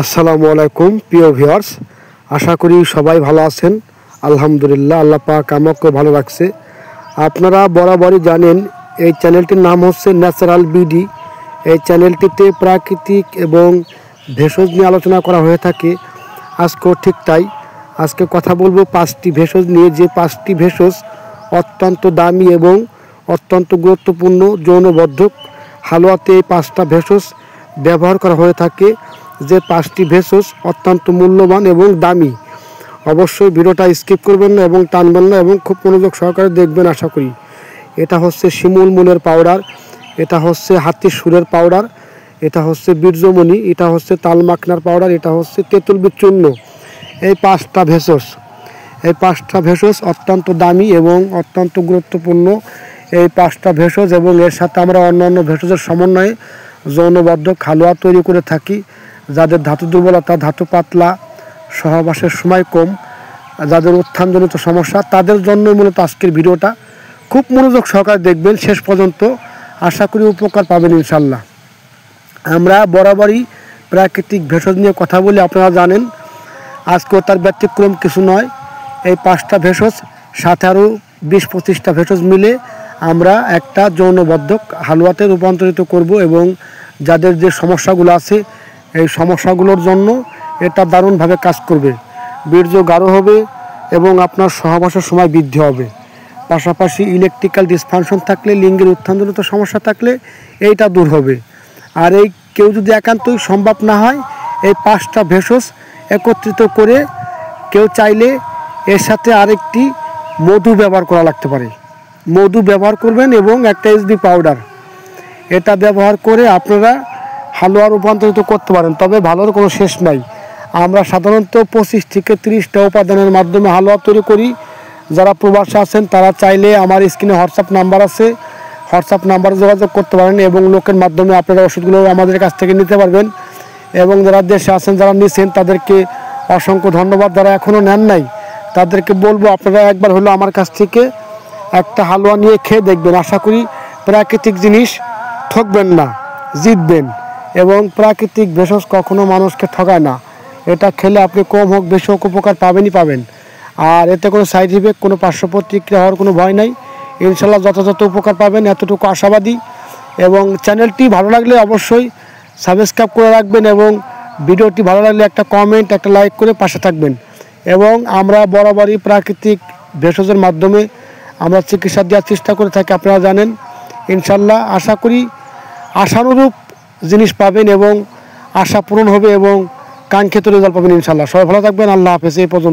আসসালামু আলাইকুম প্রিয় ভিউয়ার্স, আশা করি সবাই ভালো আছেন। আলহামদুলিল্লাহ, আল্লাহ পাক আমাকে ভালো রাখছে। আপনারা বরাবরই জানেন এই চ্যানেলটির নাম হচ্ছে ন্যাচারাল বিডি। এই চ্যানেলটিতে প্রাকৃতিক এবং ভেষজ নিয়ে আলোচনা করা হয়ে থাকে। আজকেও ঠিক তাই। আজকে কথা বলবো 5টি ভেষজ নিয়ে, যে 5টি ভেষজ অত্যন্ত দামি এবং অত্যন্ত গুরুত্বপূর্ণ। যৌনবর্ধক হালুয়াতে এই 5টা ভেষজ ব্যবহার করা হয়ে থাকে, যে 5টি ভেষজ অত্যন্ত মূল্যবান এবং দামি। অবশ্যই ভিডিওটা স্কিপ করবেন না এবং টানবেন না এবং খুব মনোযোগ সহকারে দেখবেন আশা করি। এটা হচ্ছে শিমুল মূলের পাউডার, এটা হচ্ছে হাতির সুরের পাউডার, এটা হচ্ছে বীর্যমণি, এটা হচ্ছে তালমাখনার পাউডার, এটা হচ্ছে তেঁতুল বীজ চূর্ণ। এই 5টা ভেষজ অত্যন্ত দামি এবং অত্যন্ত গুরুত্বপূর্ণ। এই 5টা ভেষজ এবং এর সাথে আমরা অন্যান্য ভেষজের সমন্বয়ে যৌনবর্ধক হালুয়া তৈরি করে থাকি। যাদের ধাতু দুর্বলতা, ধাতু পাতলা, সহবাসের সময় কম, যাদের উত্থানজনিত সমস্যা, তাদের জন্য মূলত আজকের ভিডিওটা। খুব মনোযোগ সহকারে দেখবেন শেষ পর্যন্ত, আশা করি উপকার পাবেন ইনশাল্লাহ। আমরা বরাবরই প্রাকৃতিক ভেষজ নিয়ে কথা বলি, আপনারা জানেন। আজকেও তার ব্যতিক্রম কিছু নয়। এই 5টা ভেষজ সাথে আরও 20-25টা ভেষজ মিলে আমরা একটা যৌনবর্ধক হালুয়াতে রূপান্তরিত করব এবং যাদের যে সমস্যাগুলো আছে এই সমস্যাগুলোর জন্য এটা দারুণভাবে কাজ করবে। বীর্য গাঢ় হবে এবং আপনার সহবাসের সময় বৃদ্ধি হবে। পাশাপাশি ইলেকট্রিক্যাল ডিসফাংশন থাকলে, লিঙ্গের উত্থানজনিত সমস্যা থাকলে এইটা দূর হবে। আর এই কেউ যদি একান্তই সম্ভব না হয়, এই 5টা ভেষজ একত্রিত করে কেউ চাইলে এর সাথে আরেকটি মধু ব্যবহার করা লাগতে পারে। মধু ব্যবহার করবেন এবং একটা এসবি পাউডার, এটা ব্যবহার করে আপনারা হালুয়া রূপান্তরিত করতে পারেন। তবে ভালোর কোনো শেষ নাই। আমরা সাধারণত 25 থেকে 30টা উপাদানের মাধ্যমে হালুয়া তৈরি করি। যারা প্রবাসে আছেন তারা চাইলে আমার স্ক্রিনে হোয়াটসঅ্যাপ নাম্বার আছে, হোয়াটসঅ্যাপ নাম্বারে যোগাযোগ করতে পারেন এবং লোকের মাধ্যমে আপনারা ওষুধগুলো আমাদের কাছ থেকে নিতে পারবেন। এবং যারা দেশে আছেন, যারা নিছেন, তাদেরকে অসংখ্য ধন্যবাদ। যারা এখনও নেন নাই তাদেরকে বলবো আপনারা একবার হলো আমার কাছ থেকে একটা হালুয়া নিয়ে খেয়ে দেখবেন। আশা করি প্রাকৃতিক জিনিস ঠকবেন না, জিতবেন। এবং প্রাকৃতিক ভেষজ কখনো মানুষকে ঠকায় না। এটা খেলে আপনি কম হোক বেশি হোক উপকার পাবেন। আর এতে কোনো সাইড ইফেক্ট, কোনো পার্শ্ব প্রতিক্রিয়া হওয়ার কোনো ভয় নাই। ইনশাল্লাহ যথাযথ উপকার পাবেন, এতটুকু আশাবাদী। এবং চ্যানেলটি ভালো লাগলে অবশ্যই সাবস্ক্রাইব করে রাখবেন এবং ভিডিওটি ভালো লাগলে একটা কমেন্ট, একটা লাইক করে পাশে থাকবেন। এবং আমরা বরাবরই প্রাকৃতিক ভেষজের মাধ্যমে আমরা চিকিৎসা দেওয়ার চেষ্টা করে থাকি, আপনারা জানেন। ইনশাল্লাহ আশা করি আশানুরূপ জিনিস পাবেন এবং আশা পূরণ হবে এবং কাঙ্ক্ষিত রেজাল্ট পাবেন ইনশাল্লাহ। সবাই ভালো থাকবেন। আল্লাহ হাফেজ। এই পর্যন্ত।